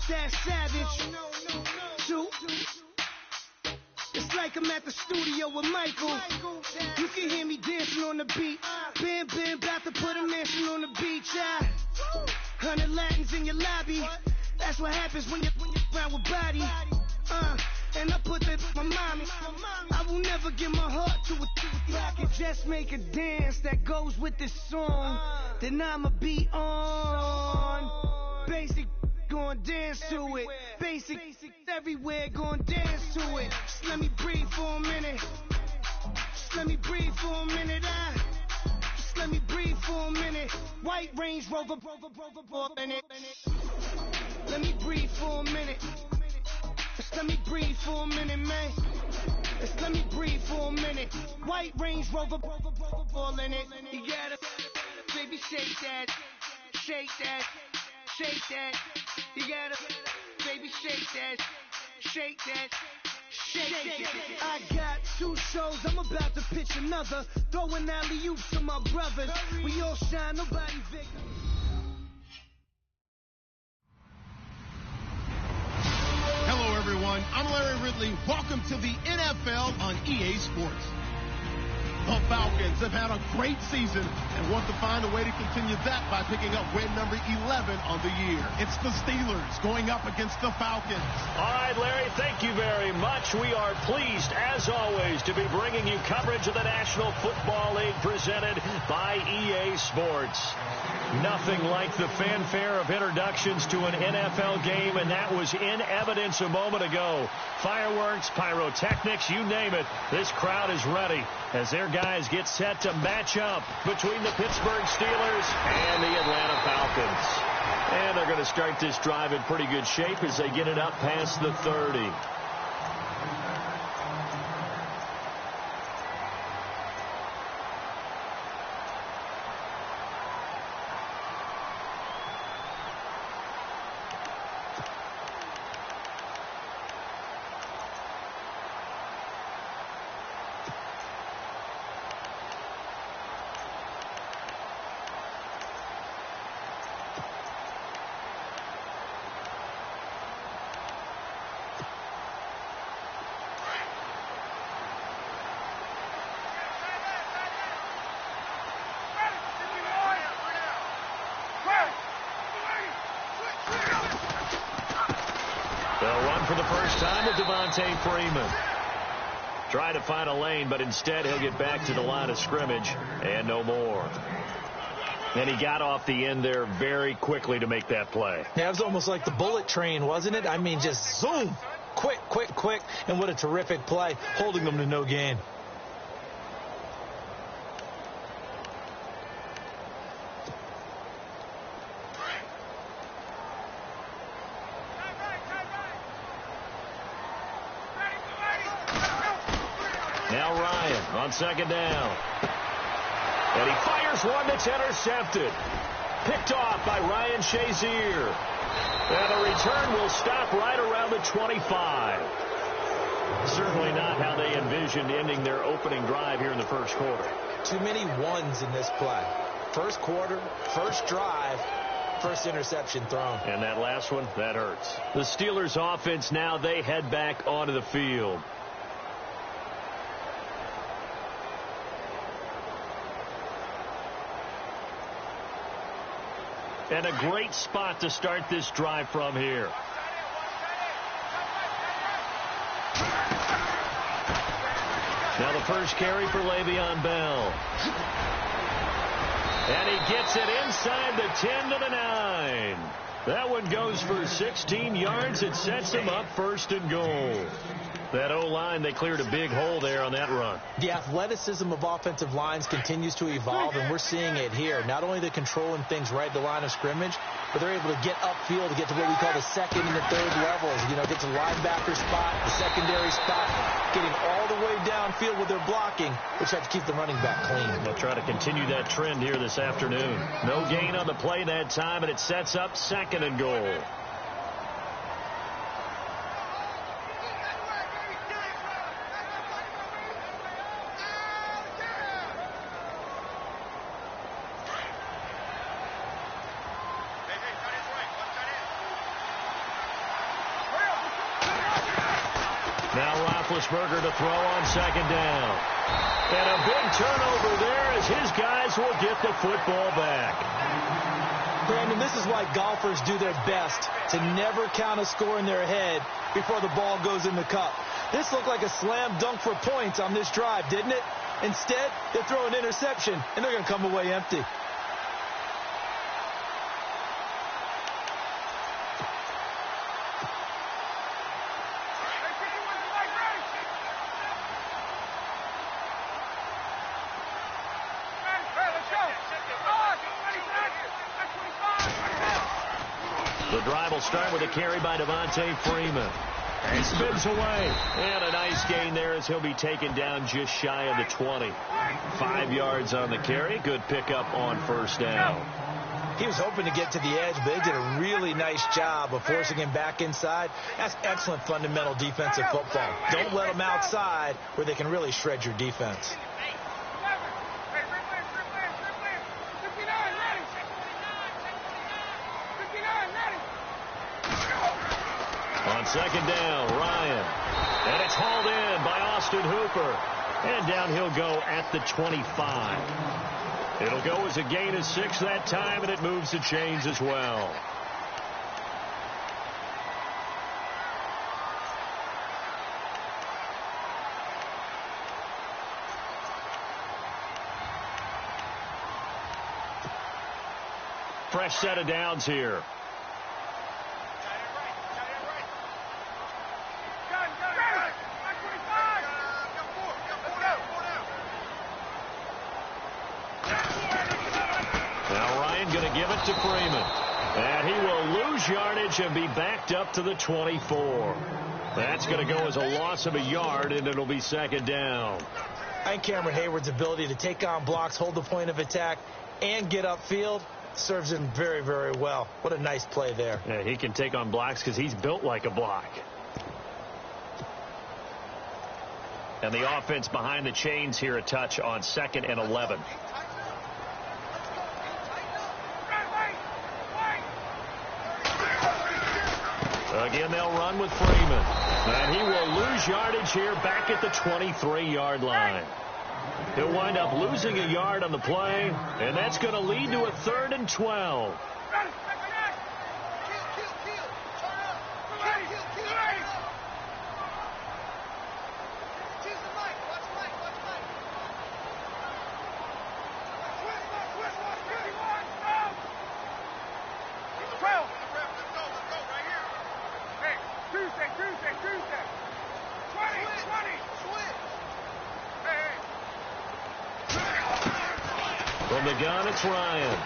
that savage. Two. It's like I'm at the studio with Michael. You can hear me dancing on the beat. Bam, about to put a mansion on the beach. 100 Latins in your lobby. That's what happens when you're around with body. And I put that with my mommy. I will never give my heart to it. If I could just make a dance that goes with this song, then I'ma be on. Basic, gon' dance to it. Basic, everywhere, gon' dance to it. Just let me breathe for a minute. Just let me breathe for a minute. Just let me breathe for a minute. White Range Rover, in it. Let me breathe for a minute. Just let me breathe for a minute, man. Just let me breathe for a minute. White Range Rover, all in it. You gotta, baby, shake that, shake that, shake that. You gotta, baby, shake that, shake that, shake that. I got 2 shows, I'm about to pitch another. Throwing alley-oops to my brothers. We all shine, nobody victim. Hello, everyone. I'm Larry Ridley. Welcome to the NFL on EA Sports. The Falcons have had a great season and want to find a way to continue that by picking up win number 11 on the year. It's the Steelers going up against the Falcons. All right, Larry, thank you very much. We are pleased, as always, to be bringing you coverage of the National Football League presented by EA Sports. Nothing like the fanfare of introductions to an NFL game, and that was in evidence a moment ago. Fireworks, pyrotechnics, you name it. This crowd is ready as their guys get set to match up between the Pittsburgh Steelers and the Atlanta Falcons. And they're going to start this drive in pretty good shape as they get it up past the 30. They'll run for the first time with Devontae Freeman. Try to find a lane, but instead he'll get back to the line of scrimmage and no more. And he got off the end there very quickly to make that play. Yeah, it was almost like the bullet train, wasn't it? I mean, just zoom. Quick. And what a terrific play, holding them to no gain. Now Ryan on second down. And he fires one that's intercepted. Picked off by Ryan Shazier. And the return will stop right around the 25. Certainly not how they envisioned ending their opening drive here in the first quarter. Too many ones in this play. First quarter, first drive, first interception thrown. And that last one, that hurts. The Steelers offense now, they head back onto the field. And a great spot to start this drive from here. Now the first carry for Le'Veon Bell. And he gets it inside the 10 to the 9. That one goes for 16 yards. It sets him up first and goal. That O-line, they cleared a big hole there on that run. The athleticism of offensive lines continues to evolve, and we're seeing it here. Not only the controlling things right at the line of scrimmage, but they're able to get upfield to get to what we call the second and the third levels. You know, get to the linebacker spot, the secondary spot, getting all the way downfield with their blocking, which have to keep the running back clean. They'll try to continue that trend here this afternoon. No gain on the play that time, and it sets up second and goal. Now Roethlisberger to throw on second down. And a big turnover there as his guys will get the football back. Brandon, this is why golfers do their best to never count a score in their head before the ball goes in the cup. This looked like a slam dunk for points on this drive, didn't it? Instead, they throw an interception, and they're going to come away empty. The drive will start with a carry by Devontae Freeman. He spins away. And a nice gain there as he'll be taken down just shy of the 20. 5 yards on the carry. Good pickup on first down. He was hoping to get to the edge, but they did a really nice job of forcing him back inside. That's excellent fundamental defensive football. Don't let them outside where they can really shred your defense. On second down, Ryan. And it's hauled in by Austin Hooper. And down he'll go at the 25. It'll go as a gain of 6 that time, and it moves the chains as well. Fresh set of downs here. To Freeman. And he will lose yardage and be backed up to the 24. That's going to go as a loss of a yard, and it'll be second down. I think Cameron Hayward's ability to take on blocks, hold the point of attack, and get upfield serves him very, very well. What a nice play there. Yeah, he can take on blocks because he's built like a block. And the offense behind the chains here a touch on 2nd and 11. Again, they'll run with Freeman. And he will lose yardage here back at the 23-yard line. He'll wind up losing a yard on the play, and that's going to lead to a 3rd and 12. From the gun, it's Ryan.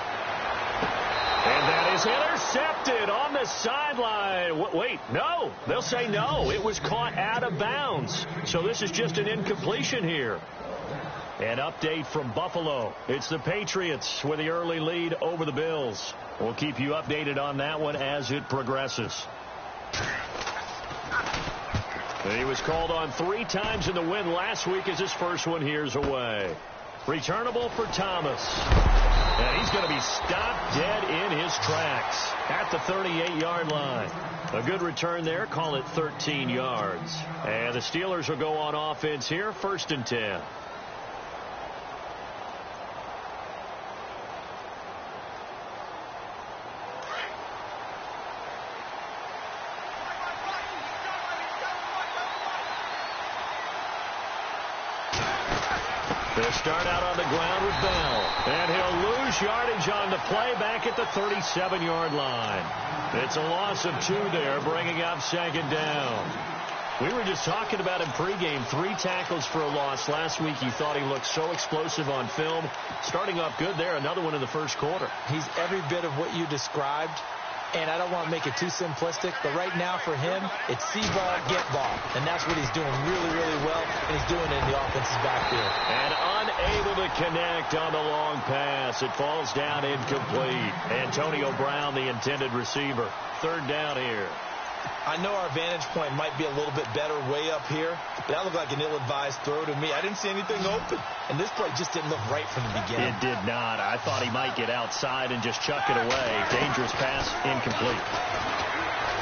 And that is intercepted on the sideline. Wait, no. They'll say no. It was caught out of bounds. So this is just an incompletion here. An update from Buffalo. It's the Patriots with the early lead over the Bills. We'll keep you updated on that one as it progresses. He was called on 3 times in the win last week as his first one here's away. Returnable for Thomas. And he's going to be stopped dead in his tracks at the 38-yard line. A good return there. Call it 13 yards. And the Steelers will go on offense here. 1st and 10. They'll start out on the ground with Bell. And he'll lose yardage on the play back at the 37-yard line. It's a loss of 2 there, bringing up 2nd down. We were just talking about him pregame. 3 tackles for a loss. Last week you thought he looked so explosive on film. Starting off good there. Another one in the first quarter. He's every bit of what you described. And I don't want to make it too simplistic, but right now for him, it's see ball, get ball. And that's what he's doing really, really well, and he's doing it in the offense's backfield. And unable to connect on the long pass. It falls down incomplete. Antonio Brown, the intended receiver. 3rd down here. I know our vantage point might be a little bit better way up here, but that looked like an ill-advised throw to me. I didn't see anything open, and this play just didn't look right from the beginning. It did not. I thought he might get outside and just chuck it away. Dangerous pass, incomplete.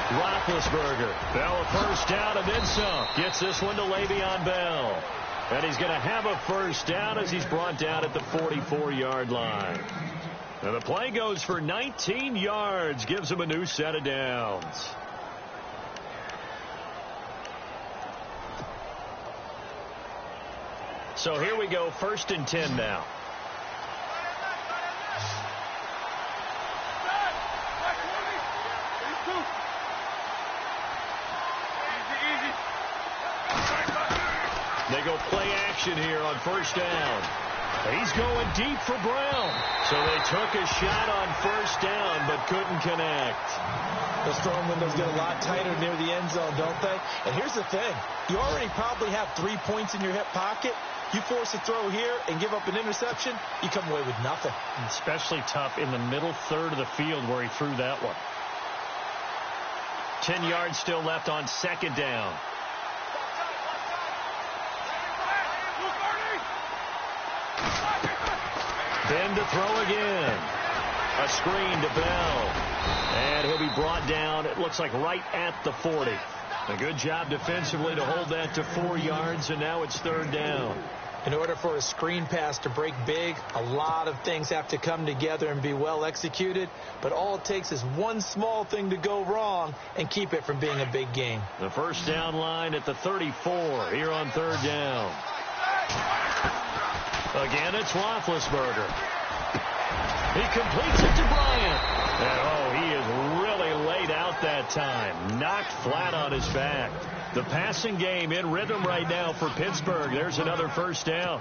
Roethlisberger. Bell a first down and then some. Gets this one to Le'Veon Bell. And he's going to have a first down as he's brought down at the 44-yard line. And the play goes for 19 yards. Gives him a new set of downs. So here we go, 1st and 10 now. They go play action here on 1st down. He's going deep for Brown. So they took a shot on 1st down but couldn't connect. Those throwing windows get a lot tighter near the end zone, don't they? And here's the thing. You already probably have 3 points in your hip pocket. You force a throw here and give up an interception, you come away with nothing. Especially tough in the middle third of the field where he threw that one. 10 yards still left on 2nd down. Then to throw again. A screen to Bell. And he'll be brought down, it looks like right at the 40. A good job defensively to hold that to 4 yards, and now it's 3rd down. In order for a screen pass to break big, a lot of things have to come together and be well executed. But all it takes is one small thing to go wrong and keep it from being a big game. The 1st down line at the 34 here on 3rd down. Again, it's Roethlisberger. He completes it to Bryant. And, he is really laid out that time. Knocked flat on his back. The passing game in rhythm right now for Pittsburgh. There's another 1st down.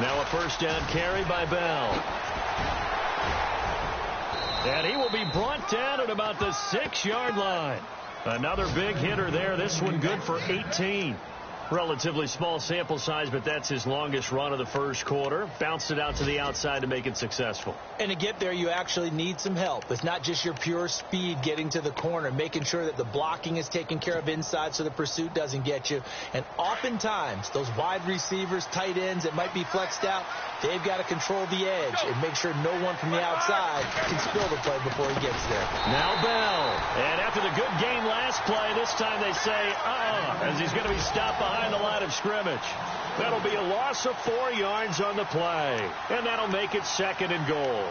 Now a 1st down carry by Bell. And he will be brought down at about the 6-yard line. Another big hitter there. This one good for 18. Relatively small sample size, but that's his longest run of the 1st quarter. Bounced it out to the outside to make it successful. And to get there, you actually need some help. It's not just your pure speed getting to the corner, making sure that the blocking is taken care of inside so the pursuit doesn't get you. And oftentimes, those wide receivers, tight ends that might be flexed out, they've got to control the edge and make sure no one from the outside can spill the play before he gets there. Now Bell. And after the good game last play, this time they say, as he's going to be stopped behind the line of scrimmage. That'll be a loss of 4 yards on the play. And that'll make it 2nd and goal.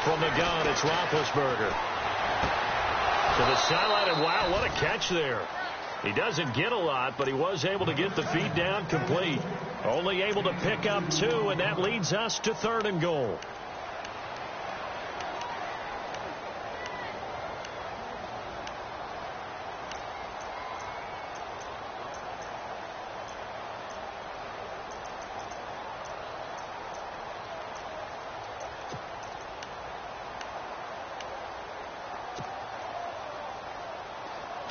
From the gun, it's Roethlisberger. To the sideline, and wow, what a catch there. He doesn't get a lot, but he was able to get the feet down complete. Only able to pick up 2, and that leads us to 3rd and goal.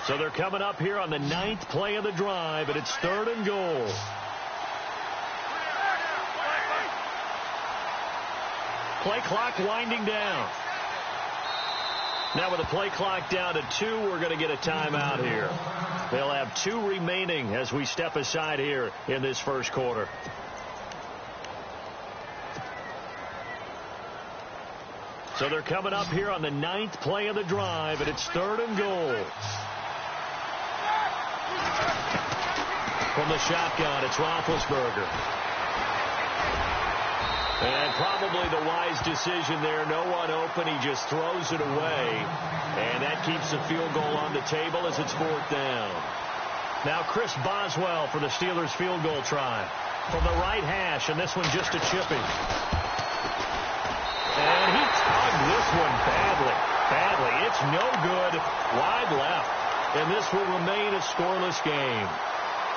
So they're coming up here on the 9th play of the drive, and it's 3rd and goal. Play clock winding down. Now with the play clock down to 2, we're going to get a timeout here. They'll have 2 remaining as we step aside here in this 1st quarter. So they're coming up here on the 9th play of the drive, and it's 3rd and goal. From the shotgun, it's Roethlisberger. And probably the wise decision there. No one open. He just throws it away. And that keeps the field goal on the table as it's 4th down. Now Chris Boswell for the Steelers field goal try. From the right hash, and this one just a chipping. And he tugged this one badly. It's no good. Wide left. And this will remain a scoreless game.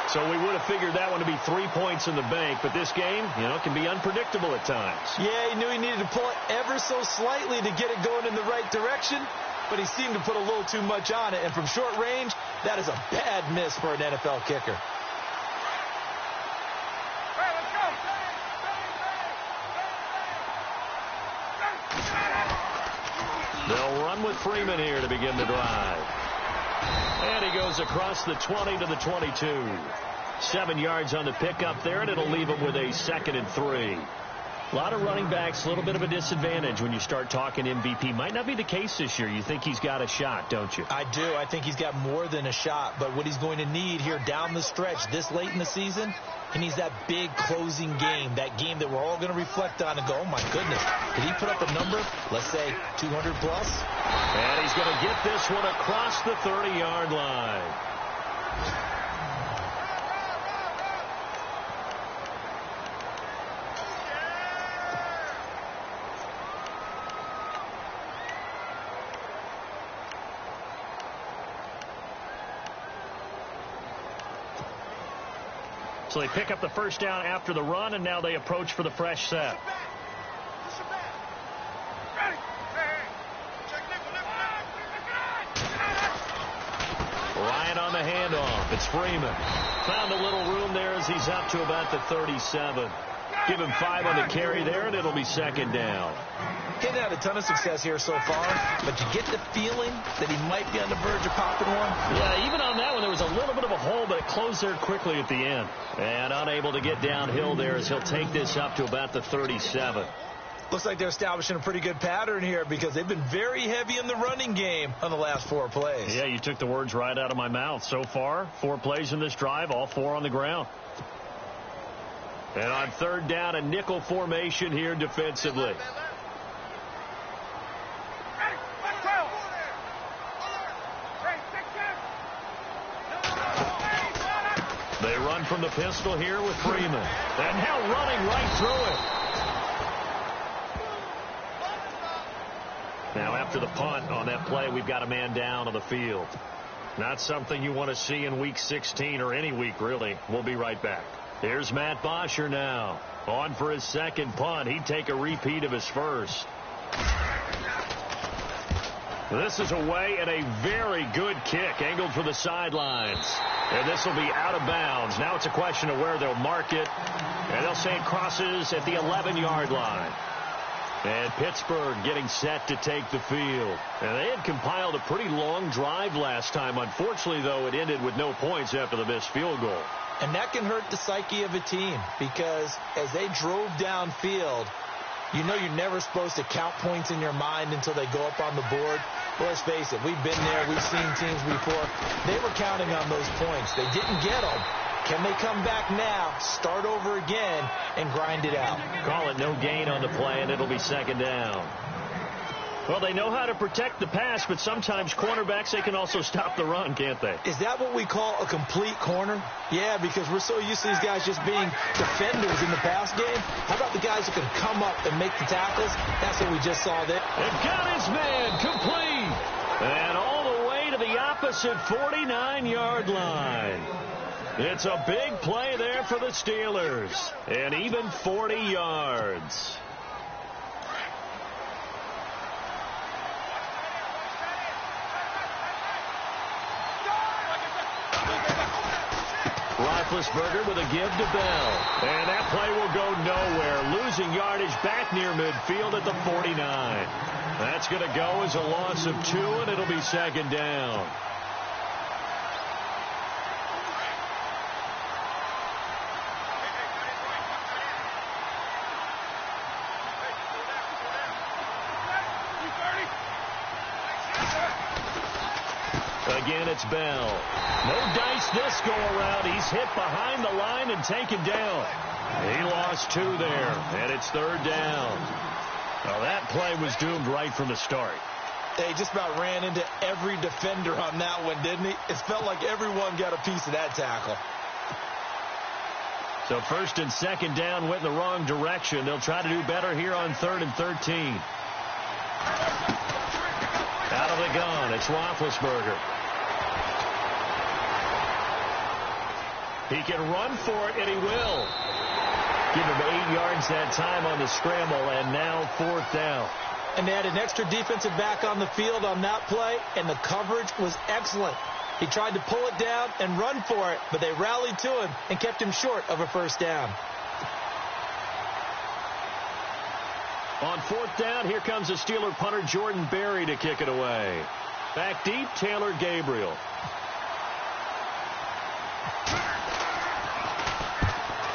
So we would have figured that one to be 3 points in the bank. But this game, can be unpredictable at times. Yeah, he knew he needed to pull it ever so slightly to get it going in the right direction. But he seemed to put a little too much on it. And from short range, That is a bad miss for an NFL kicker. They'll run with Freeman here to begin the drive. And he goes across the 20 to the 22. 7 yards on the pickup there, and it'll leave him with a 2nd and 3. A lot of running backs, a little bit of a disadvantage when you start talking MVP. Might not be the case this year. You think he's got a shot, don't you? I do. I think he's got more than a shot. But what he's going to need here down the stretch this late in the season, he needs that big closing game, that game that we're all going to reflect on and go, oh, my goodness, did he put up a number, let's say 200 plus? And he's going to get this one across the 30-yard line. So they pick up the first down after the run, and now they approach for the fresh set. Ryan on the handoff. It's Freeman. Found a little room there as he's up to about the 37. Give him 5 on the carry there, and it'll be 2nd down. He's had a ton of success here so far, but you get the feeling that he might be on the verge of popping one. Yeah, even on that one, there was a little bit of a hole, but it closed there quickly at the end. And unable to get downhill there as he'll take this up to about the 37. Looks like they're establishing a pretty good pattern here because they've been very heavy in the running game on the last 4 plays. Yeah, you took the words right out of my mouth. So far, 4 plays in this drive, all 4 on the ground. And on 3rd down, a nickel formation here defensively. They run from the pistol here with Freeman. And now running right through it. Now after the punt on that play, we've got a man down on the field. Not something you want to see in Week 16 or any week, really. We'll be right back. Here's Matt Bosher now. On for his 2nd punt. He'd take a repeat of his first. This is away and a very good kick angled for the sidelines. And this will be out of bounds. Now it's a question of where they'll mark it. And they'll say it crosses at the 11-yard line. And Pittsburgh getting set to take the field. And they had compiled a pretty long drive last time. Unfortunately, though, it ended with no points after the missed field goal. And that can hurt the psyche of a team because as they drove downfield, you know you're never supposed to count points in your mind until they go up on the board. Well, let's face it, we've been there. We've seen teams before. They were counting on those points. They didn't get them. Can they come back now, start over again, and grind it out? Call it no gain on the play, and it'll be 2nd down. Well, they know how to protect the pass, but sometimes cornerbacks, they can also stop the run, can't they? Is that what we call a complete corner? Yeah, because we're so used to these guys just being defenders in the pass game. How about the guys who can come up and make the tackles? That's what we just saw there. And got his man complete. And all the way to the opposite 49-yard line. It's a big play there for the Steelers. And even 40 yards. Roethlisberger with a give to Bell. And that play will go nowhere. Losing yardage back near midfield at the 49. That's going to go as a loss of 2, and it'll be 2nd down. Again, it's Bell. No dice this go-around. He's hit behind the line and taken down. He lost 2 there, and it's 3rd down. Well, that play was doomed right from the start. They just about ran into every defender on that one, didn't he? It felt like everyone got a piece of that tackle. So 1st and 2nd down went in the wrong direction. They'll try to do better here on 3rd and 13. Out of the gun, it's Roethlisberger. He can run for it, and he will. Give him 8 yards that time on the scramble, and now 4th down. And they had an extra defensive back on the field on that play, and the coverage was excellent. He tried to pull it down and run for it, but they rallied to him and kept him short of a first down. On fourth down, here comes the Steeler punter Jordan Berry to kick it away. Back deep, Taylor Gabriel.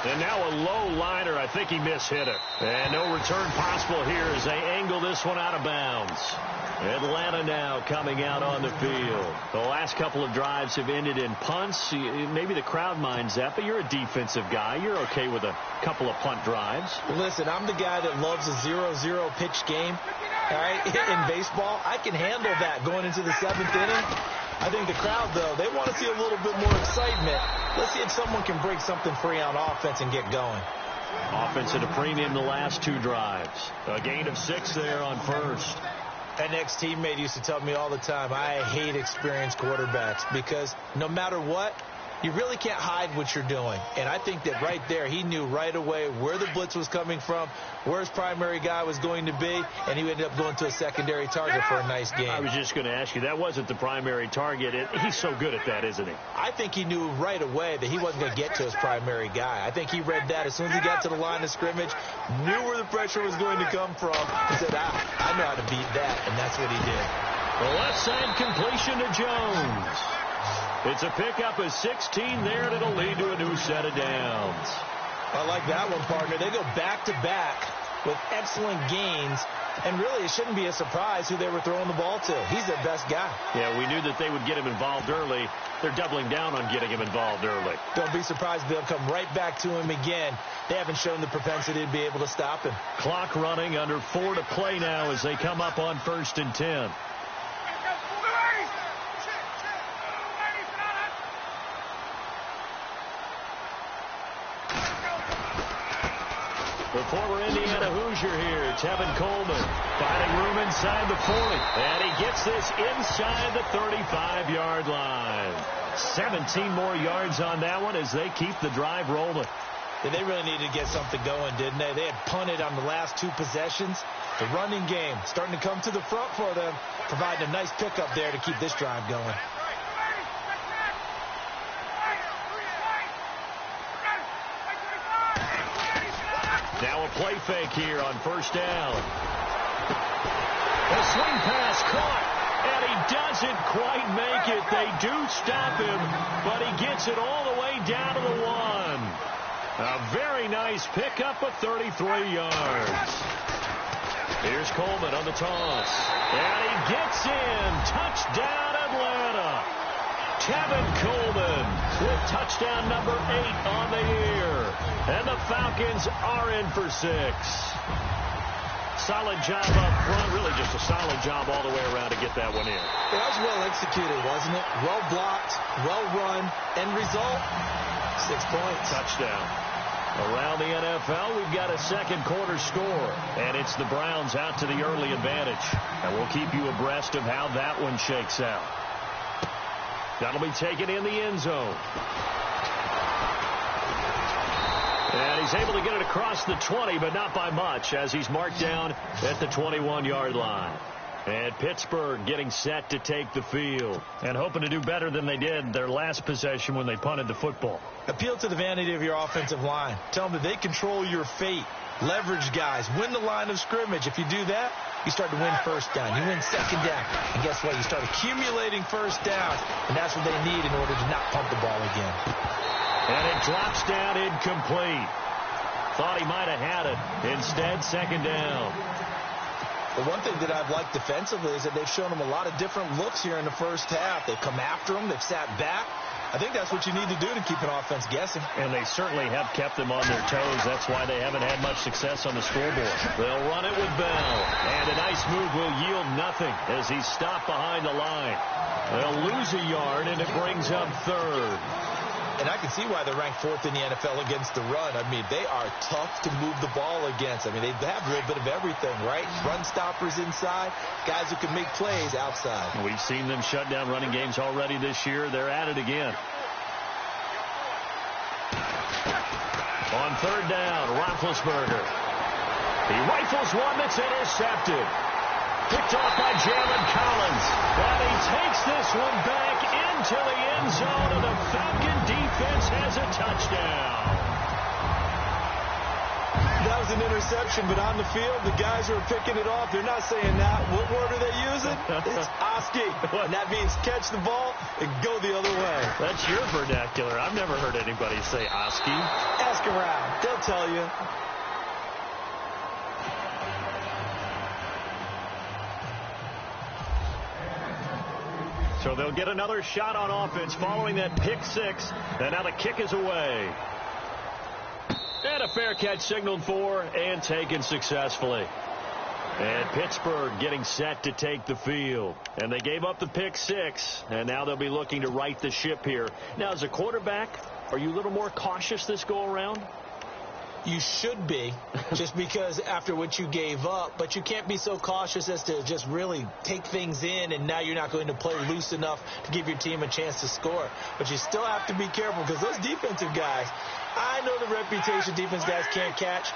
And now a low liner. I think he mishit it. And no return possible here as they angle this one out of bounds. Atlanta now coming out on the field. The last couple of drives have ended in punts. Maybe the crowd minds that, but you're a defensive guy. You're okay with a couple of punt drives. Listen, I'm the guy that loves a 0-0 pitch game. All right, in baseball, I can handle that going into the seventh inning. I think the crowd, though, they want to see a little bit more excitement. Let's see if someone can break something free on offense and get going. Offense at a premium the last two drives. A gain of 6 there on first. An ex-teammate used to tell me all the time, I hate experienced quarterbacks because no matter what, you really can't hide what you're doing. And I think that right there, he knew right away where the blitz was coming from, where his primary guy was going to be, and he ended up going to a secondary target for a nice game. I was just going to ask you, that wasn't the primary target. He's so good at that, isn't he? I think he knew right away that he wasn't going to get to his primary guy. I think he read that as soon as he got to the line of scrimmage, knew where the pressure was going to come from, and said, I know how to beat that, and that's what he did. The left side completion to Jones. It's a pickup of 16 there, and it'll lead to a new set of downs. I like that one, partner. They go back-to-back with excellent gains, and really it shouldn't be a surprise who they were throwing the ball to. He's their best guy. Yeah, we knew that they would get him involved early. They're doubling down on getting him involved early. Don't be surprised if they'll come right back to him again. They haven't shown the propensity to be able to stop him. Clock running, under 4 to play now as they come up on 1st and 10. The former Indiana Hoosier here, Tevin Coleman, finding room inside the 40. And he gets this inside the 35-yard line. 17 more yards on that one as they keep the drive rolling. They really needed to get something going, didn't they? They had punted on the last 2 possessions. The running game starting to come to the front for them, providing a nice pickup there to keep this drive going. Now a play fake here on 1st down. A swing pass caught, and he doesn't quite make it. They do stop him, but he gets it all the way down to the 1. A very nice pickup of 33 yards. Here's Coleman on the toss, and he gets in. Touchdown, Atlanta. Tevin Coleman with touchdown number 8 on the year. And the Falcons are in for 6. Solid job up front. Really just a solid job all the way around to get that one in. That was well executed, wasn't it? Well blocked, well run. End result, 6 points. Touchdown. Around the NFL, we've got a second quarter score. And it's the Browns out to the early advantage. And we'll keep you abreast of how that one shakes out. That'll be taken in the end zone. And he's able to get it across the 20, but not by much, as he's marked down at the 21-yard line. And Pittsburgh getting set to take the field and hoping to do better than they did their last possession when they punted the football. Appeal to the vanity of your offensive line. Tell them that they control your fate. Leverage guys. Win the line of scrimmage. If you do that, you start to win first down. You win second down. And guess what? You start accumulating first downs. And that's what they need in order to not pump the ball again. And it drops down incomplete. Thought he might have had it. Instead, second down. The one thing that I've liked defensively is that they've shown them a lot of different looks here in the first half. They've come after them. They've sat back. I think that's what you need to do to keep an offense guessing. And they certainly have kept them on their toes. That's why they haven't had much success on the scoreboard. They'll run it with Bell. And a nice move will yield nothing as he's stopped behind the line. They'll lose a yard, and it brings up 3rd. And I can see why they're ranked 4th in the NFL against the run. I mean, they are tough to move the ball against. I mean, they have a little bit of everything, right? Run stoppers inside, guys who can make plays outside. We've seen them shut down running games already this year. They're at it again. On 3rd down, Roethlisberger. He rifles one that's intercepted. Picked off by Jalen Collins. And he takes this one back into the end zone, and the Falcon defense has a touchdown. That was an interception, but on the field, the guys who are picking it off, they're not saying that. What word are they using? It's Oski. And that means catch the ball and go the other way. That's your vernacular. I've never heard anybody say Oski. Ask around. They'll tell you. So they'll get another shot on offense following that pick six. And now the kick is away. And a fair catch signaled for and taken successfully. And Pittsburgh getting set to take the field. And they gave up the pick six. And now they'll be looking to right the ship here. Now, as a quarterback, are you a little more cautious this go around? You should be, just because after what you gave up. But you can't be so cautious as to just really take things in, and now you're not going to play loose enough to give your team a chance to score. But you still have to be careful, because those defensive guys, I know the reputation defense guys can't catch.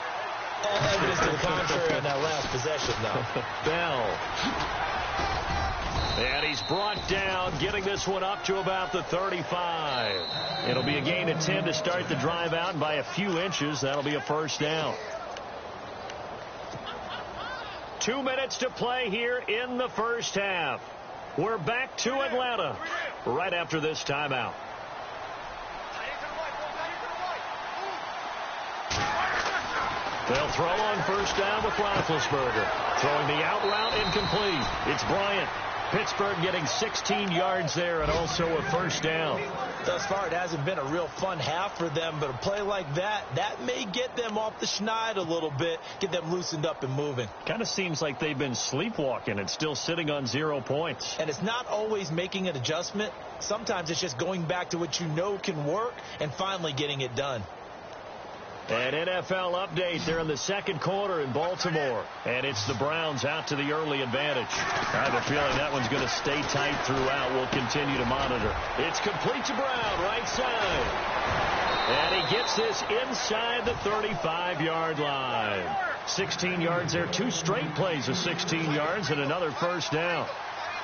Evidence to the contrary on that last possession, though. Bell. And he's brought down, getting this one up to about the 35. It'll be a gain of 10 to start the drive out, and by a few inches, that'll be a first down. 2 minutes to play here in the first half. We're back to Atlanta right after this timeout. They'll throw on first down with Roethlisberger. Throwing the out route incomplete. It's Bryant. Pittsburgh getting 16 yards there and also a first down. Thus far, it hasn't been a real fun half for them, but a play like that may get them off the schneid a little bit, get them loosened up and moving. Kind of seems like they've been sleepwalking and still sitting on 0 points. And it's not always making an adjustment. Sometimes it's just going back to what you know can work and finally getting it done. An NFL update there in the second quarter in Baltimore. And it's the Browns out to the early advantage. I have a feeling that one's going to stay tight throughout. We'll continue to monitor. It's complete to Brown, right side. And he gets this inside the 35-yard line. 16 yards there. 2 straight plays of 16 yards and another first down.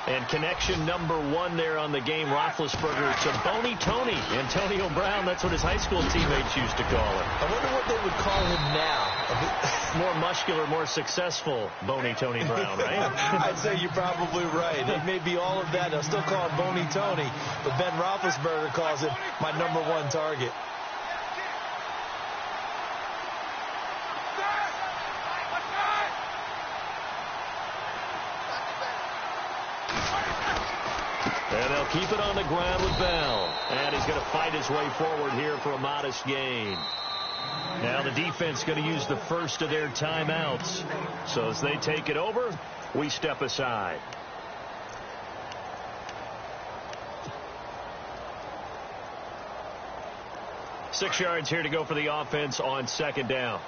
And connection number 1 there on the game, Roethlisberger to Boney Tony. Antonio Brown, that's what his high school teammates used to call him. I wonder what they would call him now. More muscular, more successful Boney Tony Brown, right? I'd say you're probably right. It may be all of that. They'll still call him Boney Tony, but Ben Roethlisberger calls him my number 1 target. And they'll keep it on the ground with Bell. And he's going to fight his way forward here for a modest gain. Now the defense going to use the first of their timeouts. So as they take it over, we step aside. Six yards here to go for the offense on second down.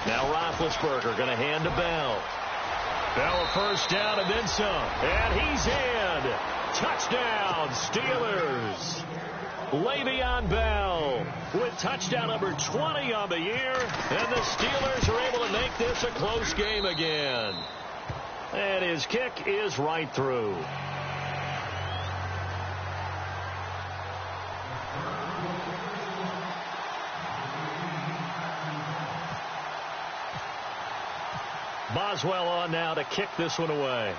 Now Roethlisberger going to hand to Bell. Bell a first down and then some. And he's in. Touchdown, Steelers. Le'Veon Bell with touchdown number 20 on the year. And the Steelers are able to make this a close game again. And his kick is right through. Boswell on now to kick this one away.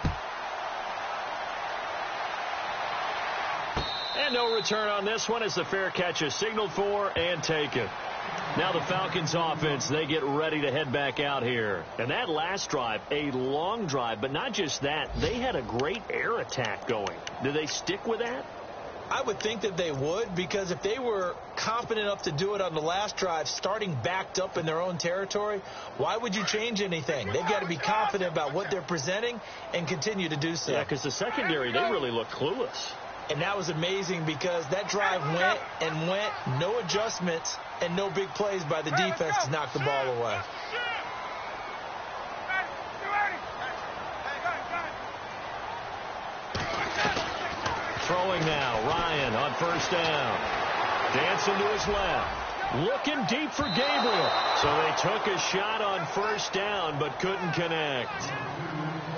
And no return on this one as the fair catch is signaled for and taken. Now the Falcons offense, they get ready to head back out here. And that last drive, a long drive, but not just that. They had a great air attack going. Do they stick with that? I would think that they would, because if they were confident enough to do it on the last drive, starting backed up in their own territory, why would you change anything? They've got to be confident about what they're presenting and continue to do so. Yeah, because the secondary, they really look clueless. And that was amazing because that drive went and went, no adjustments, and no big plays by the defense to knock the ball away. Throwing now, Ryan on first down. Dancing to his left. Looking deep for Gabriel. So they took a shot on first down, but couldn't connect.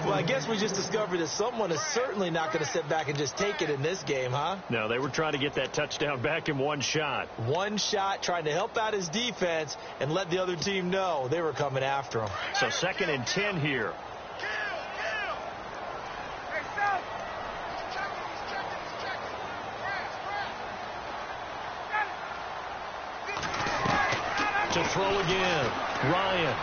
Well, I guess we just discovered that someone is certainly not going to sit back and just take it in this game, huh? No, they were trying to get that touchdown back in one shot. One shot, trying to help out his defense and let the other team know they were coming after him. So 2nd and 10 here. To throw again. Ryan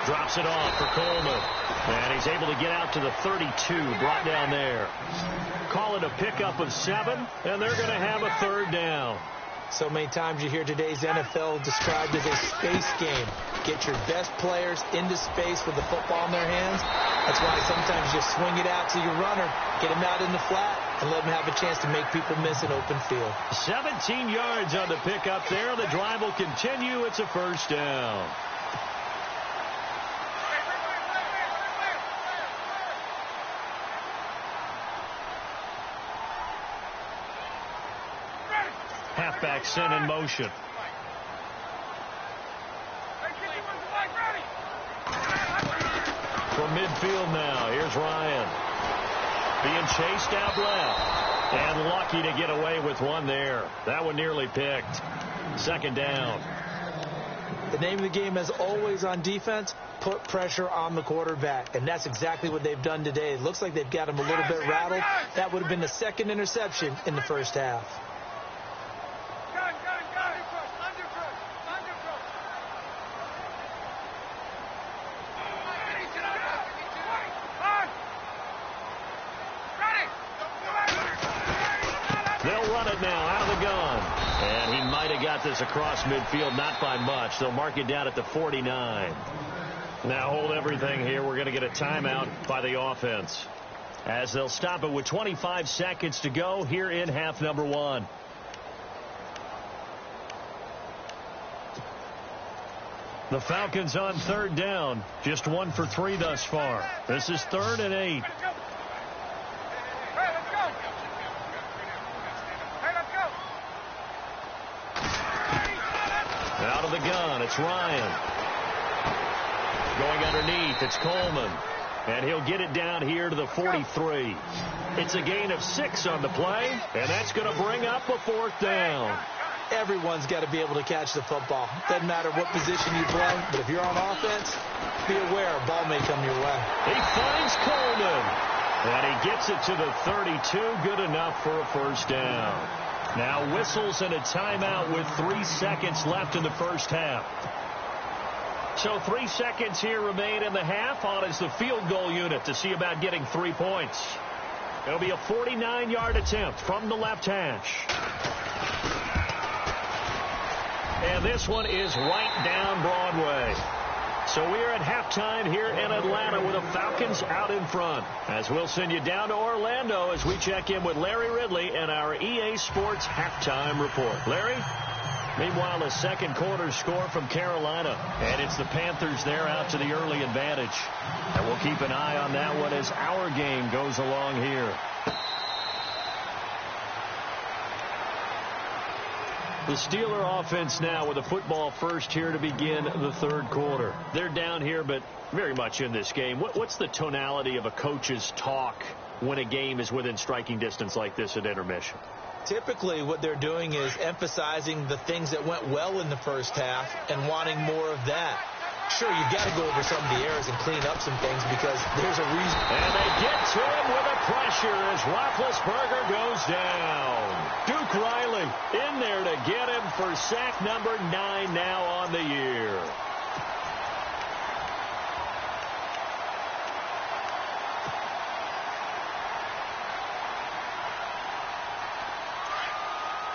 drops it off for Coleman. And he's able to get out to the 32, brought down there. Call it a pickup of 7, and they're going to have a 3rd down. So many times you hear today's NFL described as a space game. Get your best players into space with the football in their hands. That's why sometimes you swing it out to your runner, get him out in the flat, and let him have a chance to make people miss an open field. 17 yards on the pickup there. The drive will continue. It's a 1st down. Halfback sent in motion. From midfield now, here's Ryan. Being chased out left. And lucky to get away with one there. That one nearly picked. 2nd down. The name of the game, as always on defense, put pressure on the quarterback. And that's exactly what they've done today. It looks like they've got him a little bit rattled. That would have been the 2nd interception in the first half. They'll run it now out of the gun. And he might have got this across midfield, not by much. They'll mark it down at the 49. Now hold everything here. We're going to get a timeout by the offense, as they'll stop it with 25 seconds to go here in half number 1. The Falcons on 3rd down. Just 1 for 3 thus far. This is 3rd and 8. Out of the gun, it's Ryan. Going underneath, it's Coleman. And he'll get it down here to the 43. It's a gain of 6 on the play, and that's going to bring up a 4th down. Everyone's got to be able to catch the football. Doesn't matter what position you play, but if you're on offense, be aware a ball may come your way. He finds Coleman, and he gets it to the 32. Good enough for a 1st down. Now whistles and a timeout with 3 seconds left in the first half. So 3 seconds here remain in the half. On is the field goal unit to see about getting 3 points. It'll be a 49-yard attempt from the left hash. And this one is right down Broadway. So we're at halftime here in Atlanta with the Falcons out in front. As we'll send you down to Orlando as we check in with Larry Ridley and our EA Sports halftime report. Larry? Meanwhile, a 2nd quarter score from Carolina. And it's the Panthers there out to the early advantage. And we'll keep an eye on that one as our game goes along here. The Steeler offense now with a football first here to begin the 3rd quarter. They're down here, but very much in this game. What's the tonality of a coach's talk when a game is within striking distance like this at intermission? Typically, what they're doing is emphasizing the things that went well in the first half and wanting more of that. Sure, you've got to go over some of the errors and clean up some things because there's a reason. And they get to him with a pressure as Roethlisberger goes down. Duke Riley in there to get him for sack number 9 now on the year.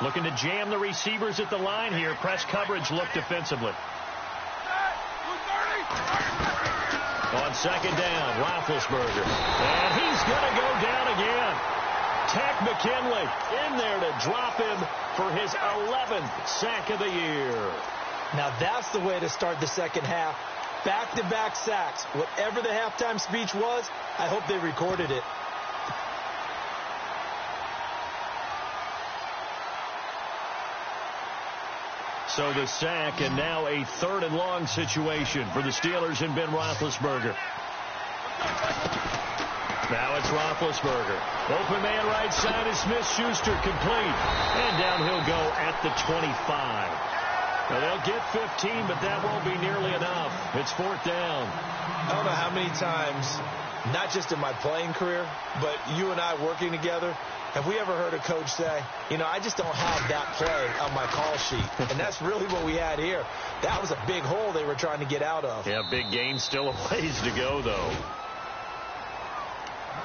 Looking to jam the receivers at the line here. Press coverage look defensively. On 2nd down, Roethlisberger. And he's going to go down again. Takk McKinley in there to drop him for his 11th sack of the year. Now that's the way to start the second half. Back-to-back sacks. Whatever the halftime speech was, I hope they recorded it. So the sack, and now a 3rd and long situation for the Steelers and Ben Roethlisberger. Now it's Roethlisberger. Open man right side is Smith-Schuster, complete. And down he'll go at the 25. Now they'll get 15, but that won't be nearly enough. It's 4th down. I don't know how many times, not just in my playing career, but you and I working together, have we ever heard a coach say, I just don't have that play on my call sheet. And that's really what we had here. That was a big hole they were trying to get out of. Yeah, big gain, still a ways to go, though.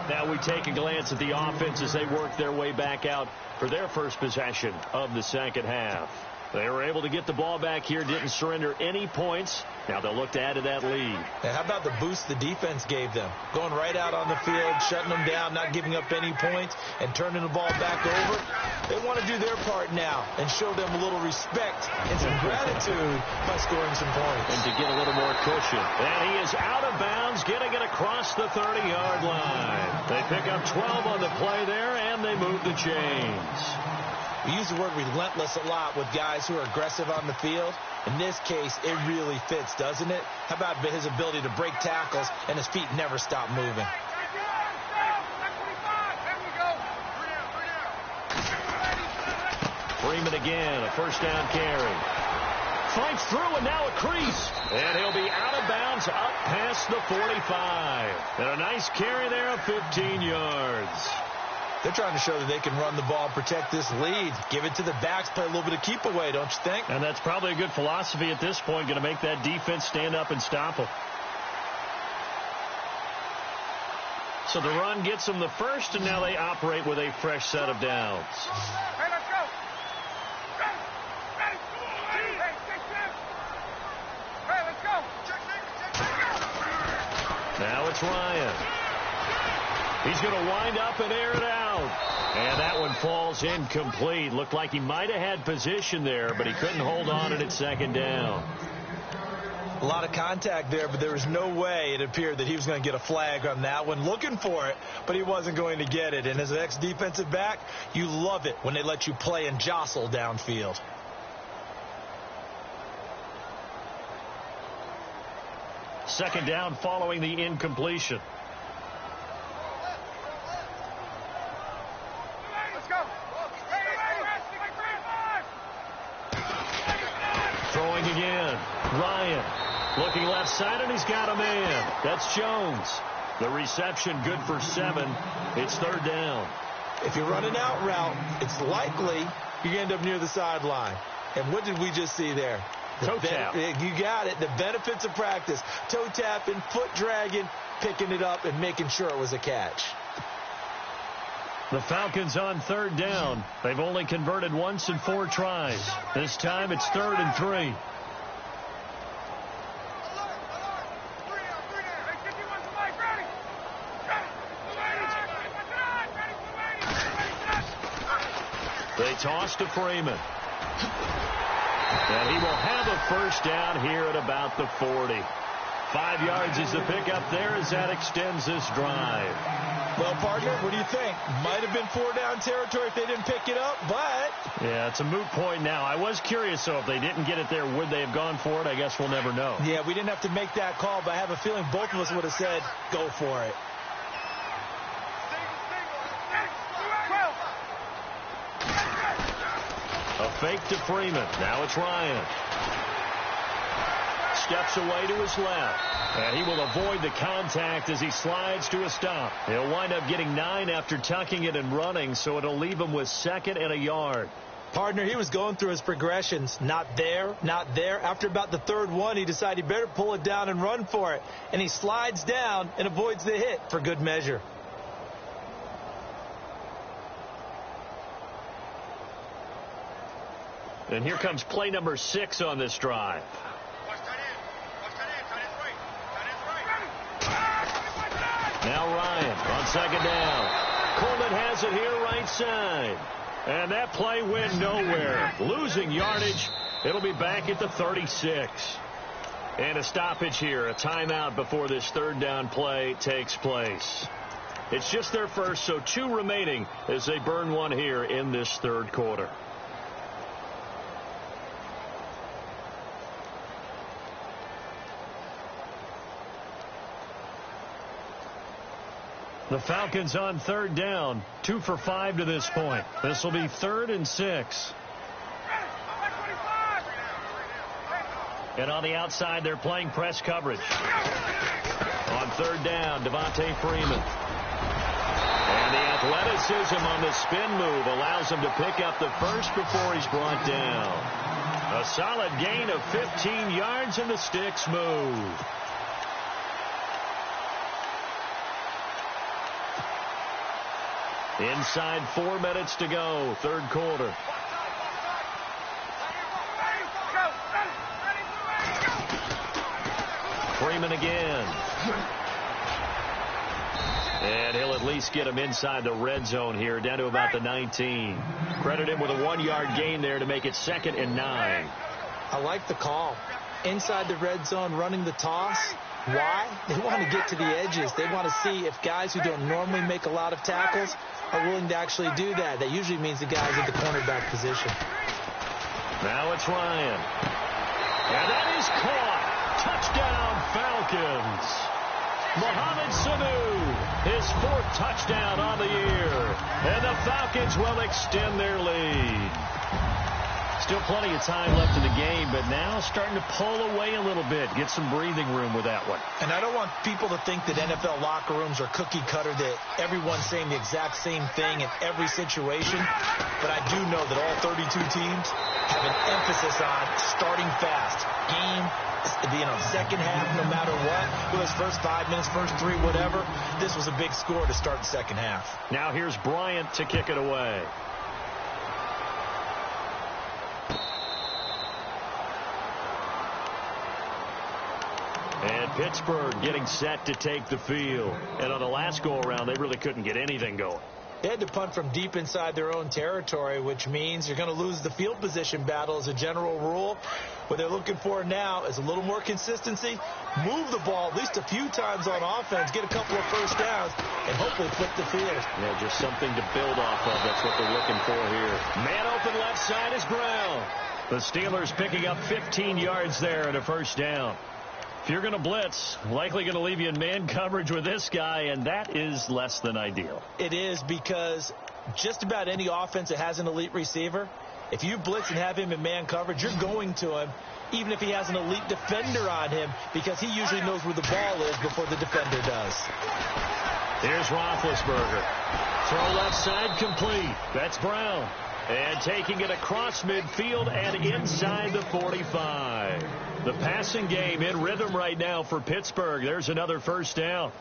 Now we take a glance at the offense as they work their way back out for their first possession of the second half. They were able to get the ball back here, didn't surrender any points. Now they'll look to add to that lead. And how about the boost the defense gave them? Going right out on the field, shutting them down, not giving up any points, and turning the ball back over. They want to do their part now and show them a little respect and some gratitude by scoring some points. And to get a little more cushion. And he is out of bounds, getting it across the 30-yard line. They pick up 12 on the play there, and they move the chains. We use the word relentless a lot with guys who are aggressive on the field. In this case, it really fits, doesn't it? How about his ability to break tackles and his feet never stop moving? Freeman again, a 1st down carry. Fights through, and now a crease. And he'll be out of bounds up past the 45. And a nice carry there of 15 yards. They're trying to show that they can run the ball, protect this lead, give it to the backs, play a little bit of keep away, don't you think? And that's probably a good philosophy at this point, going to make that defense stand up and stop them. So the run gets them the first, and now they operate with a fresh set of downs. Hey, let's go. Hey, let's go. Now it's Ryan. He's going to wind up and air it out. And that one falls incomplete. Looked like he might have had position there, but he couldn't hold on, and it's 2nd down. A lot of contact there, but there was no way it appeared that he was going to get a flag on that one. Looking for it, but he wasn't going to get it. And as an ex-defensive back, you love it when they let you play and jostle downfield. Second down following the incompletion. Throwing again. Ryan looking left side, and he's got a man. That's Jones. The reception good for 7. It's 3rd down. If you're running out route, it's likely you're going to end up near the sideline. And what did we just see there? Toe tap. You got it. The benefits of practice. Toe tapping, foot dragging, picking it up, and making sure it was a catch. The Falcons on 3rd down. They've only converted once in 4 tries. This time it's 3rd and 3. They toss to Freeman. And he will have a 1st down here at about the 40. 5 yards is the pickup there as that extends this drive. Well, partner, what do you think? Might have been 4-down territory if they didn't pick it up, but... Yeah, it's a moot point now. I was curious, though, if they didn't get it there, would they have gone for it? I guess we'll never know. Yeah, we didn't have to make that call, but I have a feeling both of us would have said, go for it. A fake to Freeman. Now it's Ryan. Steps away to his left. And he will avoid the contact as he slides to a stop. He'll wind up getting 9 after tucking it and running, so it'll leave him with 2nd and a yard. Partner, he was going through his progressions. Not there, not there. After about the 3rd one, he decided he better pull it down and run for it. And he slides down and avoids the hit for good measure. And here comes play number 6 on this drive. Now Ryan on 2nd down. Coleman has it here right side. And that play went nowhere. Losing yardage. It'll be back at the 36. And a stoppage here. A timeout before this 3rd down play takes place. It's just their first, so 2 remaining as they burn one here in this 3rd quarter. The Falcons on third down, 2 for 5 to this point. This will be 3rd and 6. And on the outside, they're playing press coverage. On third down, Devontae Freeman. And the athleticism on the spin move allows him to pick up the first before he's brought down. A solid gain of 15 yards, and the sticks move. Inside 4 minutes to go, third quarter. Freeman again. And he'll at least get him inside the red zone here, down to about the 19. Credit him with a 1-yard gain there to make it 2nd and 9. I like the call. Inside the red zone, running the toss. Why? They want to get to the edges. They want to see if guys who don't normally make a lot of tackles are willing to actually do that. That usually means the guys at the cornerback position. Now it's Ryan. And that is caught. Touchdown, Falcons. Mohamed Sanu, his 4th touchdown on the year. And the Falcons will extend their lead. Still plenty of time left in the game, but now starting to pull away a little bit. Get some breathing room with that one. And I don't want people to think that NFL locker rooms are cookie cutter, that everyone's saying the exact same thing in every situation. But I do know that all 32 teams have an emphasis on starting fast. Game, second half, no matter what. Whether it's first 5 minutes, first 3, whatever. This was a big score to start the second half. Now here's Bryant to kick it away. And Pittsburgh getting set to take the field. And on the last go-around, they really couldn't get anything going. They had to punt from deep inside their own territory, which means you're going to lose the field position battle as a general rule. What they're looking for now is a little more consistency, move the ball at least a few times on offense, get a couple of first downs, and hopefully flip the field. Yeah, just something to build off of. That's what they're looking for here. Man open left side is Brown. The Steelers picking up 15 yards there and a first down. If you're going to blitz, likely going to leave you in man coverage with this guy, and that is less than ideal. It is, because just about any offense that has an elite receiver, if you blitz and have him in man coverage, you're going to him, even if he has an elite defender on him, because he usually knows where the ball is before the defender does. Here's Roethlisberger. Throw left side complete. That's Brown. And taking it across midfield and inside the 45. The passing game in rhythm right now for Pittsburgh. There's another first down.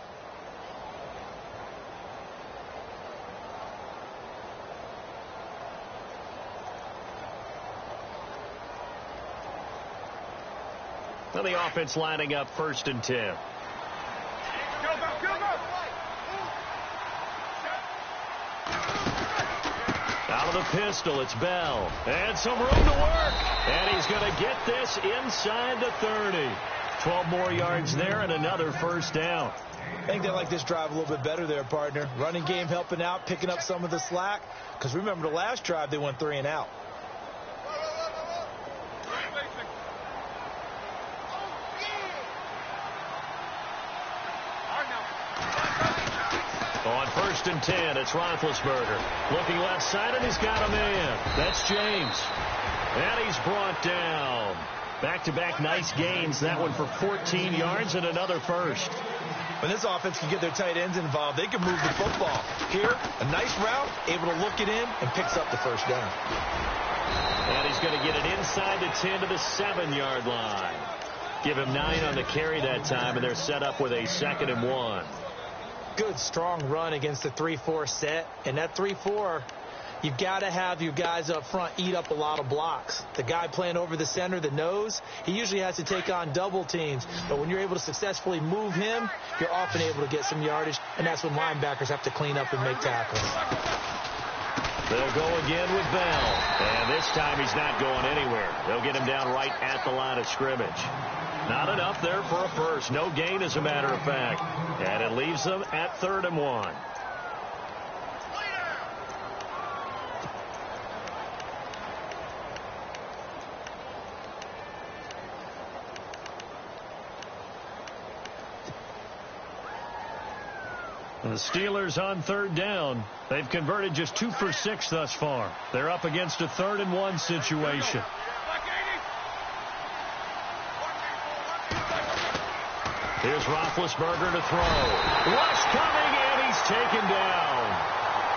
Now the offense lining up 1st and 10. Out of the pistol, it's Bell. And some room to work. And he's going to get this inside the 30. 12 more yards there and another first down. I think they like this drive a little bit better there, partner. Running game helping out, picking up some of the slack. Because remember, the last drive, they went 3 and out. On 1st and 10, it's Roethlisberger. Looking left side, and he's got a man. That's James. And he's brought down. Back-to-back nice gains. That one for 14 yards and another first. When this offense can get their tight ends involved, they can move the football. Here, a nice route, able to look it in, and picks up the first down. And he's going to get it inside the 10 to the 7-yard line. Give him 9 on the carry that time, and they're set up with a 2nd and 1. Good, strong run against the 3-4 set. And that 3-4, you've got to have your guys up front eat up a lot of blocks. The guy playing over the center, the nose, he usually has to take on double teams. But when you're able to successfully move him, you're often able to get some yardage. And that's when linebackers have to clean up and make tackles. They'll go again with Bell. And this time he's not going anywhere. They'll get him down right at the line of scrimmage. Not enough there for a first. No gain, as a matter of fact. And it leaves them at 3rd and 1. The Steelers on third down. They've converted just 2 for 6 thus far. They're up against a 3rd-and-1 situation. Here's Roethlisberger to throw. Rush coming, and he's taken down.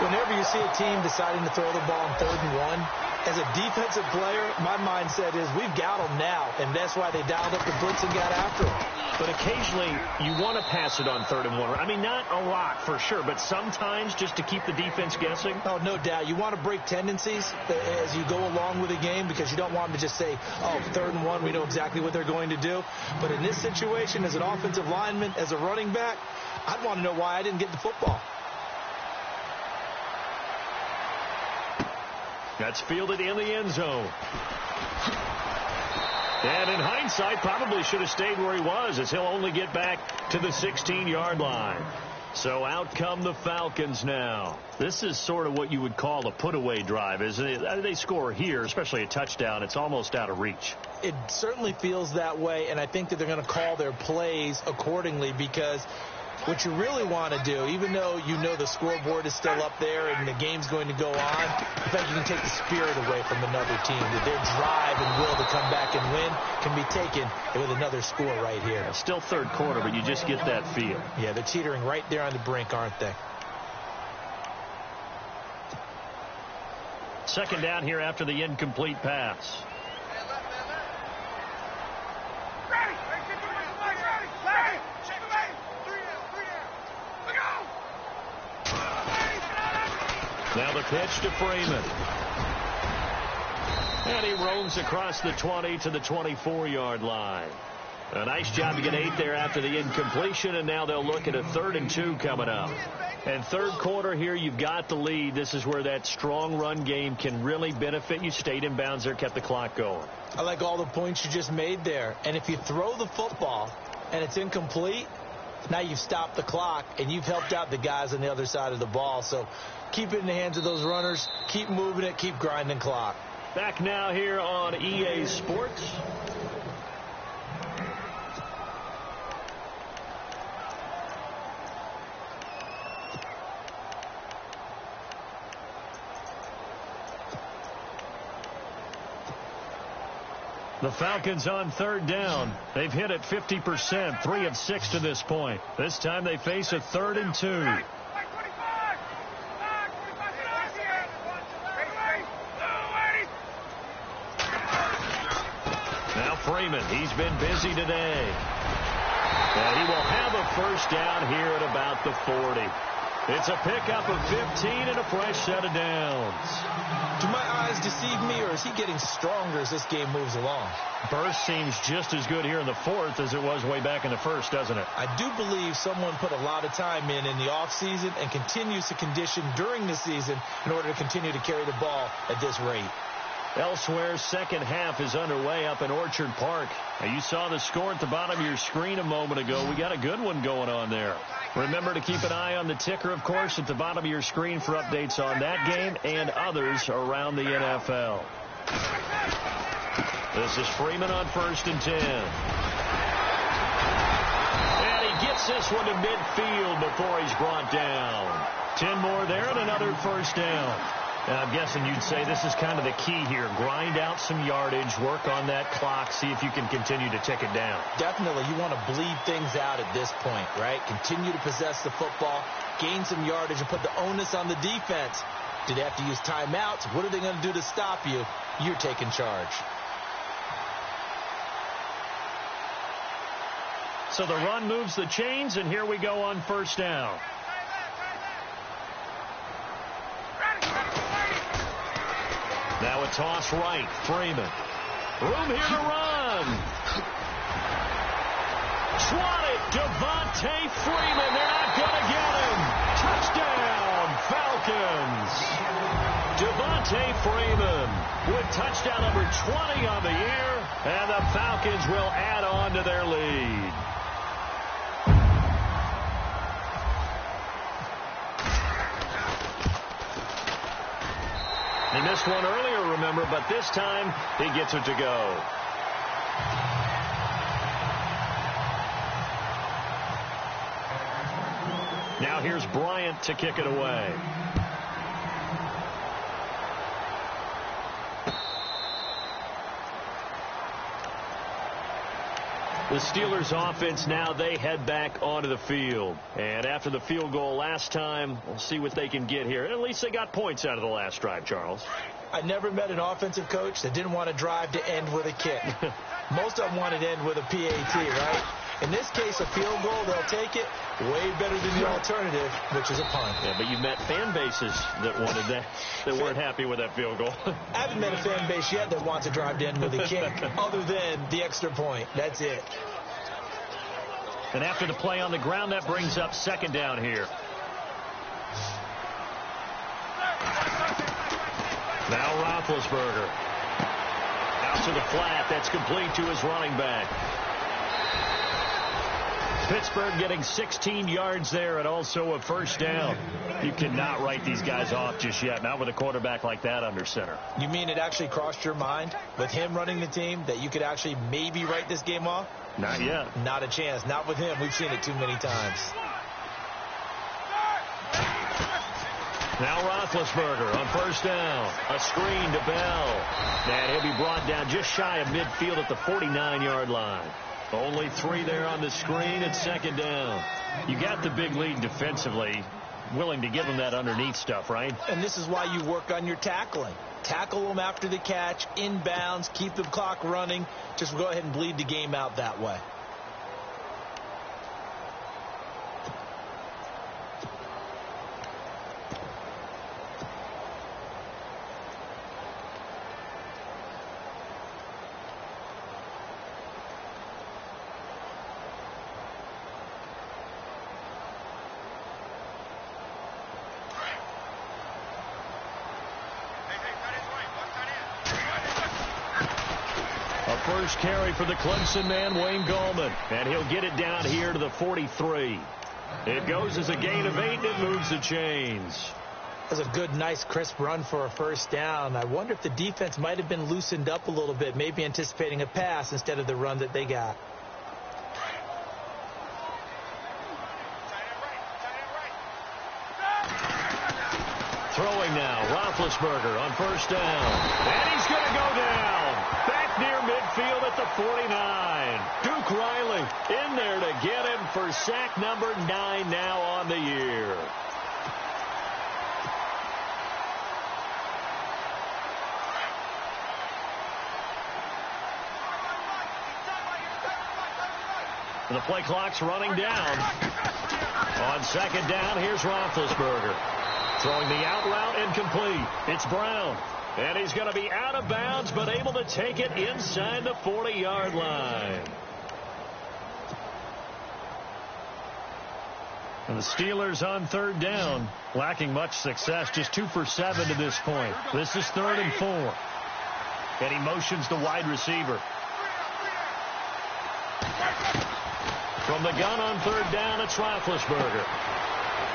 Whenever you see a team deciding to throw the ball on 3rd and 1, as a defensive player, my mindset is we've got them now, and that's why they dialed up the blitz and got after them. But occasionally, you want to pass it on 3rd and 1. I mean, not a lot for sure, but sometimes just to keep the defense guessing. Oh, no doubt. You want to break tendencies as you go along with a game because you don't want them to just say, oh, 3rd and 1, we know exactly what they're going to do. But in this situation, as an offensive lineman, as a running back, I'd want to know why I didn't get the football. That's fielded in the end zone. And in hindsight, probably should have stayed where he was, as he'll only get back to the 16-yard line. So out come the Falcons now. This is sort of what you would call a put-away drive, isn't it? They score here, especially a touchdown. It's almost out of reach. It certainly feels that way, and I think that they're going to call their plays accordingly because what you really want to do, even though you know the scoreboard is still up there and the game's going to go on, in fact, you can take the spirit away from another team. That their drive and will to come back and win can be taken with another score right here. Still 3rd quarter, but you just get that feel. Yeah, they're teetering right there on the brink, aren't they? 2nd down here after the incomplete pass. Now the pitch to Freeman. And he roams across the 20 to the 24-yard line. A nice job to get 8 there after the incompletion, and now they'll look at a 3rd and 2 coming up. And 3rd quarter here, you've got the lead. This is where that strong run game can really benefit you. Stayed in bounds there, kept the clock going. I like all the points you just made there. And if you throw the football and it's incomplete, now you've stopped the clock and you've helped out the guys on the other side of the ball. So keep it in the hands of those runners. Keep moving it. Keep grinding clock. Back now here on EA Sports. The Falcons on 3rd down. They've hit it 50%, 3 of 6 to this point. This time they face a 3rd and 2. Now Freeman, he's been busy today. And he will have a 1st down here at about the 40. It's a pickup of 15 and a fresh set of downs. Do my eyes deceive me, or is he getting stronger as this game moves along? Burst seems just as good here in the 4th as it was way back in the 1st, doesn't it? I do believe someone put a lot of time in the offseason and continues to condition during the season in order to continue to carry the ball at this rate. Elsewhere, 2nd half is underway up in Orchard Park. Now, you saw the score at the bottom of your screen a moment ago. We got a good one going on there. Remember to keep an eye on the ticker, of course, at the bottom of your screen for updates on that game and others around the NFL. This is Freeman on 1st and 10. And he gets this one to midfield before he's brought down. 10 more there and another 1st down. And I'm guessing you'd say this is kind of the key here. Grind out some yardage, work on that clock, see if you can continue to tick it down. Definitely. You want to bleed things out at this point, right? Continue to possess the football, gain some yardage, and put the onus on the defense. Do they have to use timeouts? What are they going to do to stop you? You're taking charge. So the run moves the chains, and here we go on 1st down. Now a toss right. Freeman. Room here to run. Swatted. Devontae Freeman. They're not going to get him. Touchdown, Falcons. Devontae Freeman with touchdown number 20 on the year. And the Falcons will add on to their lead. He missed one earlier, remember, but this time he gets it to go. Now here's Bryant to kick it away. The Steelers offense now, they head back onto the field. And after the field goal last time, we'll see what they can get here. At least they got points out of the last drive, Charles. I never met an offensive coach that didn't want to drive to end with a kick. Most of them wanted to end with a PAT, right? In this case, a field goal, they'll take it. Way better than the alternative, which is a punt. Yeah, but you met fan bases that wanted that, that weren't happy with that field goal. I haven't met a fan base yet that wants to drive to end with a kick, other than the extra point. That's it. And after the play on the ground, that brings up second down here. Now Roethlisberger. Out to the flat. That's complete to his running back. Pittsburgh getting 16 yards there and also a first down. You cannot write these guys off just yet, not with a quarterback like that under center. You mean it actually crossed your mind with him running the team that you could actually maybe write this game off? Not yet. Not a chance. Not with him. We've seen it too many times. Now Roethlisberger on first down. A screen to Bell. And he'll be brought down just shy of midfield at the 49-yard line. Only 3 there on the screen at second down. You got the big lead defensively. Willing to give them that underneath stuff, right? And this is why you work on your tackling. Tackle them after the catch, inbounds, keep the clock running. Just go ahead and bleed the game out that way. First carry for the Clemson man, Wayne Gallman. And he'll get it down here to the 43. It goes as a gain of 8, and it moves the chains. That's a good, nice, crisp run for a first down. I wonder if the defense might have been loosened up a little bit, maybe anticipating a pass instead of the run that they got. Throwing now, Roethlisberger on first down. And he's going to go down. Back near midfield at the 49. Duke Riley in there to get him for sack number 9 now on the year. The play clock's running down. On second down, here's Roethlisberger. Throwing the out route incomplete. It's Brown. And he's going to be out of bounds, but able to take it inside the 40-yard line. And the Steelers on third down, lacking much success, just 2 for 7 to this point. This is 3rd and 4. And he motions the wide receiver. From the gun on third down, it's Roethlisberger.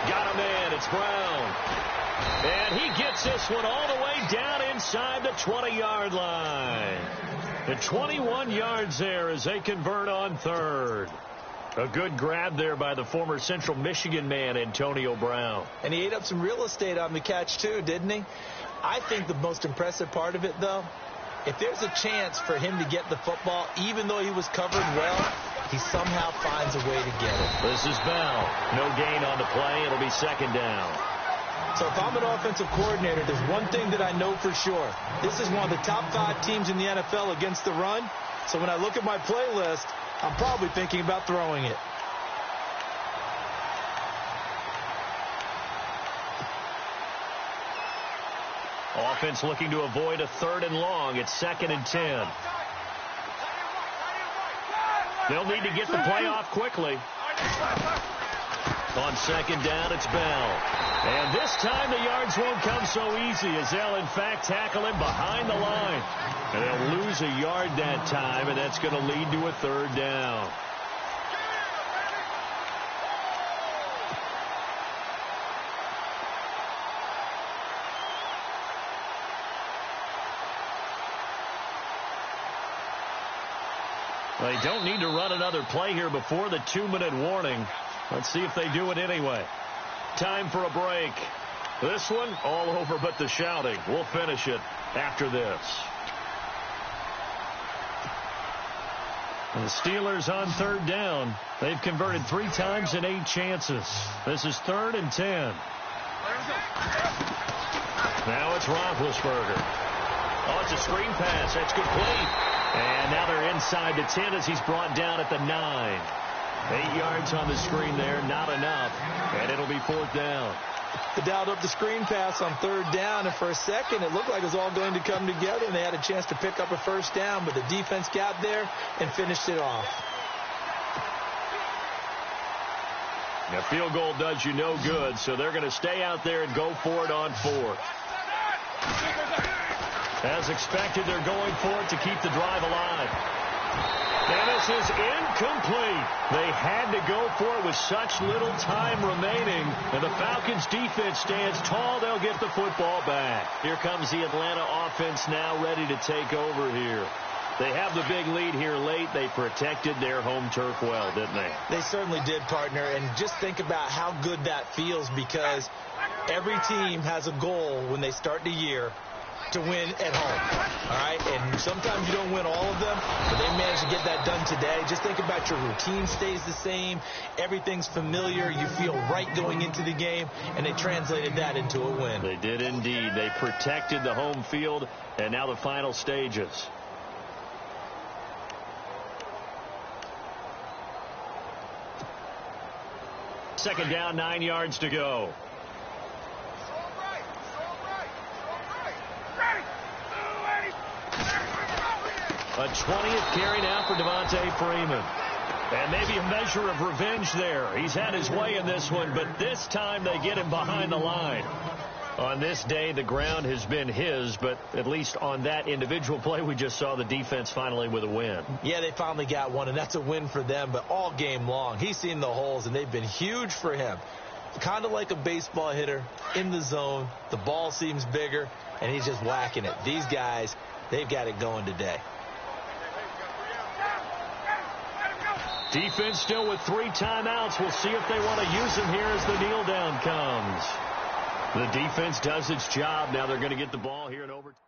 Got a man, it's Brown. And he gets this one all the way down inside the 20-yard line. And 21 yards there as they convert on third. A good grab there by the former Central Michigan man, Antonio Brown. And he ate up some real estate on the catch, too, didn't he? I think the most impressive part of it, though, if there's a chance for him to get the football, even though he was covered well, he somehow finds a way to get it. This is Bell. No gain on the play. It'll be second down. So if I'm an offensive coordinator, there's one thing that I know for sure. This is one of the top 5 teams in the NFL against the run. So when I look at my playlist, I'm probably thinking about throwing it. Offense looking to avoid a 3rd and long. It's 2nd and 10. They'll need to get the play off quickly. On second down, it's Bell. And this time the yards won't come so easy as they'll, in fact, tackle him behind the line. And they'll lose a yard that time, and that's going to lead to a 3rd down. They don't need to run another play here before the 2-minute warning. Let's see if they do it anyway. Time for a break. This one all over but the shouting. We'll finish it after this. And the Steelers on third down. They've converted 3 times in 8 chances. This is 3rd and 10. Now it's Roethlisberger. Oh, it's a screen pass. That's complete. And now they're inside the 10 as he's brought down at the 9. 8 yards on the screen there, not enough. And it'll be 4th down. They dialed up the screen pass on 3rd down, and for a second it looked like it was all going to come together, and they had a chance to pick up a 1st down, but the defense got there and finished it off. A field goal does you no good, so they're going to stay out there and go for it on 4th. As expected, they're going for it to keep the drive alive. And this is incomplete. They had to go for it with such little time remaining. And the Falcons defense stands tall. They'll get the football back. Here comes the Atlanta offense now ready to take over here. They have the big lead here late. They protected their home turf well, didn't they? They certainly did, partner. And just think about how good that feels, because every team has a goal when they start the year to win at home. All right? And sometimes you don't win all of them, but they managed to get that done today. Just think about your routine stays the same. Everything's familiar. You feel right going into the game, and they translated that into a win. They did indeed. They protected the home field, and now the final stages. Second down, 9 yards to go. A 20th carry now for Devontae Freeman. And maybe a measure of revenge there. He's had his way in this one, but this time they get him behind the line. On this day, the ground has been his, but at least on that individual play, we just saw the defense finally with a win. Yeah, they finally got one, and that's a win for them, but all game long, he's seen the holes, and they've been huge for him. Kind of like a baseball hitter in the zone. The ball seems bigger, and he's just whacking it. These guys, they've got it going today. Defense still with 3 timeouts. We'll see if they want to use them here as the kneel down comes. The defense does its job. Now they're going to get the ball here in overtime.